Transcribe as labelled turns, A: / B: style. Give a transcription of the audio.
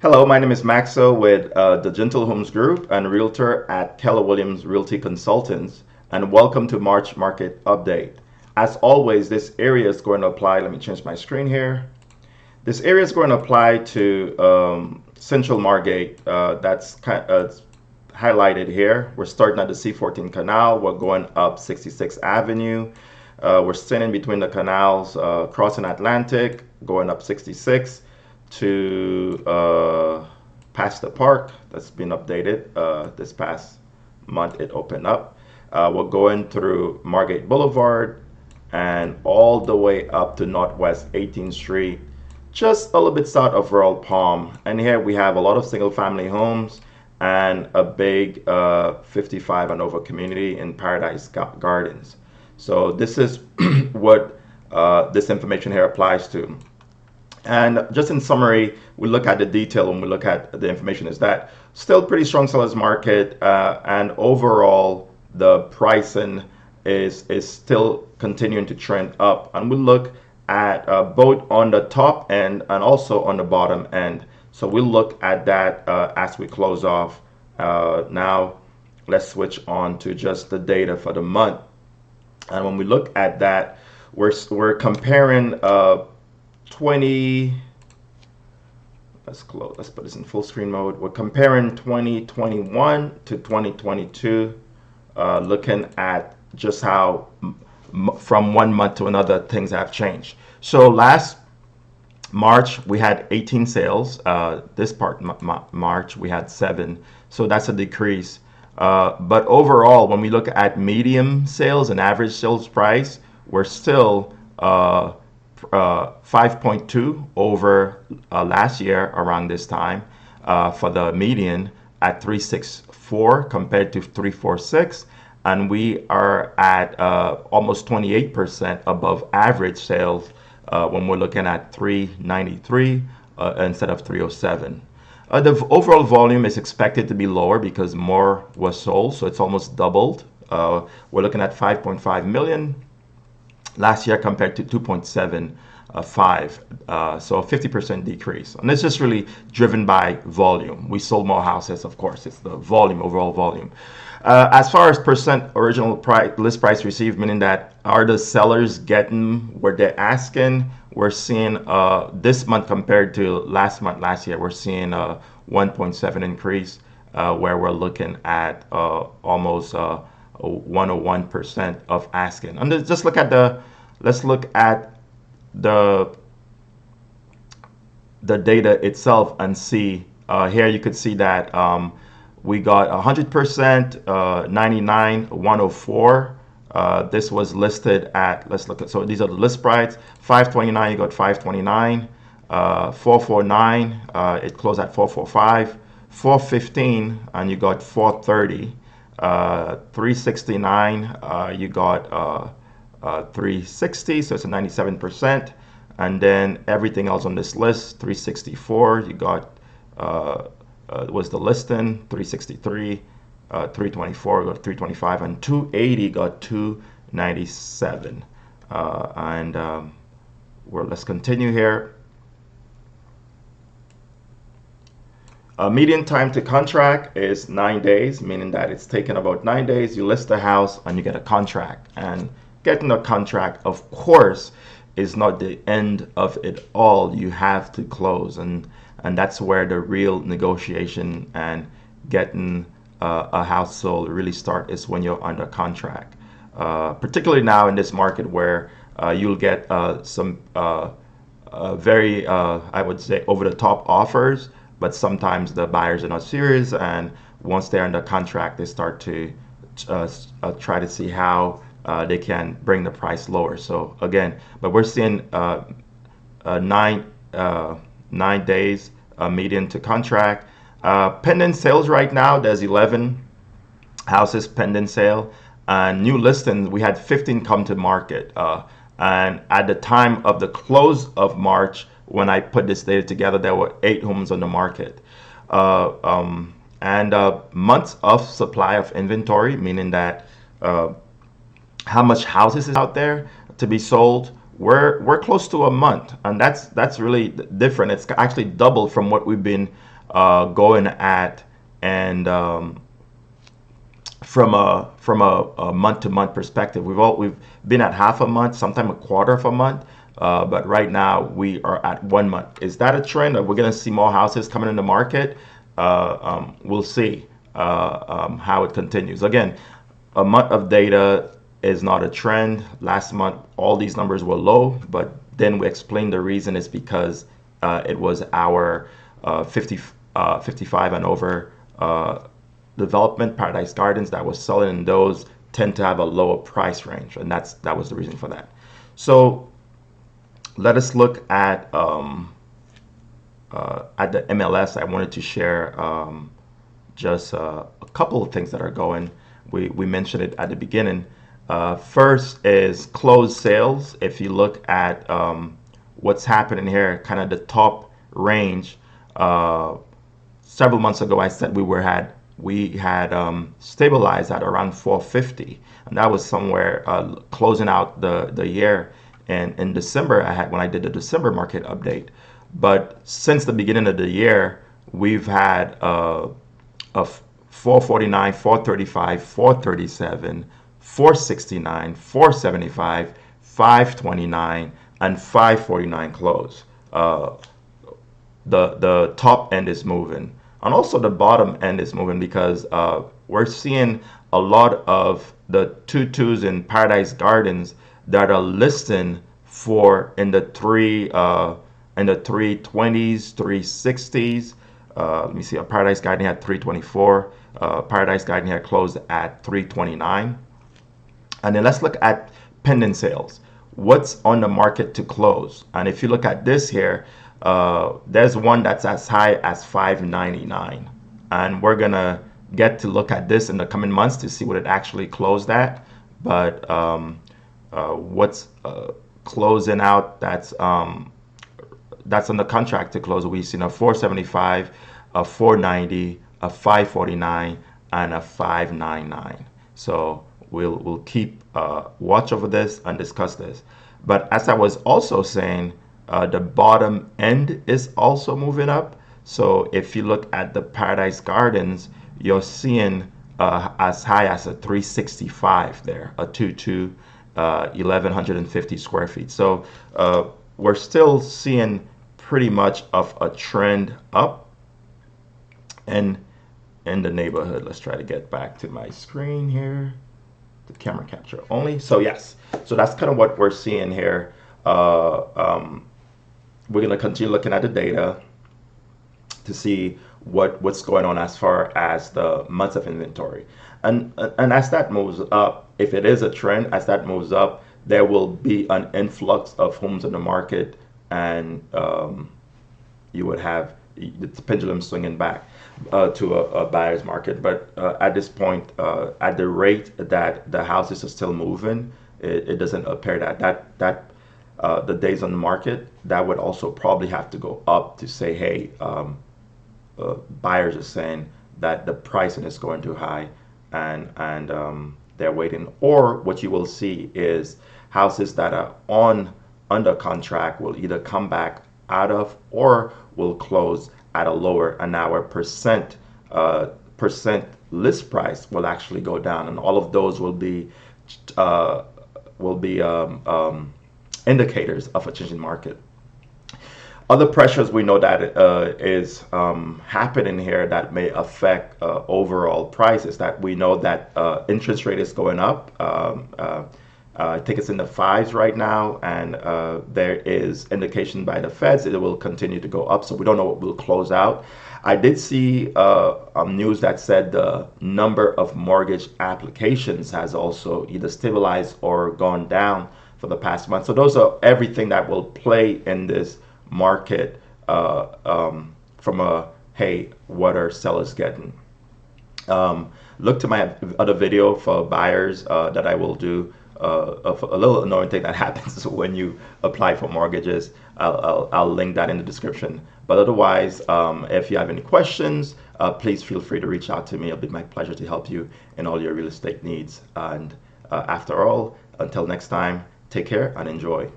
A: Hello, my name is Maxo with the Gentle Homes Group and Realtor at Keller Williams Realty Consultants, and welcome to March Market Update. As always, this area is going to apply. Let me change my screen here. This area is going to apply to Central Margate. That's highlighted here. We're starting at the C14 Canal. We're going up 66th Avenue. We're standing between the canals, crossing Atlantic, going up 66 to past the park. That's been updated this past month. It opened up. We're going through Margate Boulevard and all the way up to Northwest 18th Street, just a little bit south of Royal Palm. And here we have a lot of single family homes and a big 55 and over community in Paradise Gardens. So this is what this information here applies to. And just in summary, we look at the detail when we look at the information is that still pretty strong sellers market, and overall the pricing is still continuing to trend up. And we look at both on the top end and also on the bottom end. So we'll look at that as we close off. Now let's switch on to just the data for the month. And when we look at that, we're comparing 20, let's put this in full screen mode. We're comparing 2021 to 2022, looking at just how from one month to another things have changed. So last March we had 18 sales. This part March we had 7, so that's a decrease. But overall, when we look at medium sales and average sales price, we're still 5.2 over last year around this time for the median at 364 compared to 346, and we are at almost 28% above average sales when we're looking at 393 instead of 307. The overall volume is expected to be lower because more was sold, so it's almost doubled. We're looking at 5.5 million last year compared to 2.75, so a 50% decrease. And it's just really driven by volume. We sold more houses, of course. It's the volume, overall volume. As far as percent original price, list price received, meaning that are the sellers getting what they're asking, we're seeing this month compared to last month, last year, we're seeing a 1.7 increase, where we're looking at almost 101% of asking. And just look at let's look at the data itself and see. Here you could see that we got 100%, 99, 104. This was listed at, let's look at, so these are the list price. 529, you got 529. 449, it closed at 445. 415, and you got 430. 369, you got 360, so it's a 97%. And then everything else on this list, 364, you got was the listing. 363, 324 got 325, and 280 got 297. Let's continue here. Median time to contract is 9 days, meaning that it's taken about 9 days. You list the house and you get a contract. And getting a contract, of course, is not the end of it all. You have to close, and that's where the real negotiation and getting a house sold really start, is when you're under contract. Particularly now in this market where you'll get some very, I would say, over-the-top offers. But sometimes the buyers are not serious, and once they're under contract, they start to try to see how they can bring the price lower. So again, but we're seeing 9 days median to contract. Pending sales right now, there's 11 houses pending sale, and new listings, we had 15 come to market. And at the time of the close of March, when I put this data together, there were 8 homes on the market. Months of supply of inventory, meaning that how much houses is out there to be sold, we're close to a month, and that's really different. It's actually doubled from what we've been going at, and from a month to month perspective, we've been at half a month, sometime a quarter of a month, but right now we are at 1 month. Is that a trend? Are we going to see more houses coming in the market? We'll see how it continues. Again, a month of data is not a trend. Last month, all these numbers were low, but then we explained the reason is because it was our 55 and over development, Paradise Gardens, that was selling, and those tend to have a lower price range, and that was the reason for that. So let us look at the MLS. I wanted to share just a couple of things that are going. We mentioned it at the beginning. First is closed sales. If you look at what's happening here, kind of the top range. Several months ago, I said we had stabilized at around 450, and that was somewhere closing out the year. And in December, when I did the December market update. But since the beginning of the year, we've had a 449, 435, 437, 469, 475, 529, and 549 close. The top end is moving, and also the bottom end is moving, because we're seeing a lot of the 2.2s in Paradise Gardens that are listing for in the 320s, 360s. Let me see. A Paradise Garden had 324. Paradise Garden had closed at 329. And then let's look at pending sales. What's on the market to close? And if you look at this here, there's one that's as high as 599, and we're gonna get to look at this in the coming months to see what it actually closed at. But what's closing out, that's on the contract to close. We've seen a 475, a 490, a 549, and a 599. So we'll keep watch over this and discuss this. But as I was also saying, the bottom end is also moving up. So if you look at the Paradise Gardens, you're seeing as high as a 365 there, a 2.2, 1,150 square feet. So we're still seeing pretty much of a trend up and in the neighborhood. Let's try to get back to my screen here, the camera capture only. So yes, so that's kind of what we're seeing here. We're going to continue looking at the data to see what's going on as far as the months of inventory. And as that moves up, if it is a trend, as that moves up, there will be an influx of homes in the market, and you would have the pendulum swinging back to a buyer's market. But at this point, at the rate that the houses are still moving, it doesn't appear that the days on the market, that would also probably have to go up to say, hey, buyers are saying that the pricing is going too high, and they're waiting. Or what you will see is houses that are under contract will either come back out of or will close at a lower, and our percent list price will actually go down, and all of those will be indicators of a changing market. Other pressures we know that is happening here that may affect overall prices. That we know that interest rate is going up. I think it's in the 5s right now, and there is indication by the Feds that it will continue to go up. So we don't know what will close out. I did see news that said the number of mortgage applications has also either stabilized or gone down for the past month. So those are everything that will play in this market from a, hey, what are sellers getting? Look to my other video for buyers that I will do of a little annoying thing that happens when you apply for mortgages. I'll link that in the description. But otherwise, if you have any questions, please feel free to reach out to me. It'll be my pleasure to help you in all your real estate needs. And after all, until next time, take care and enjoy.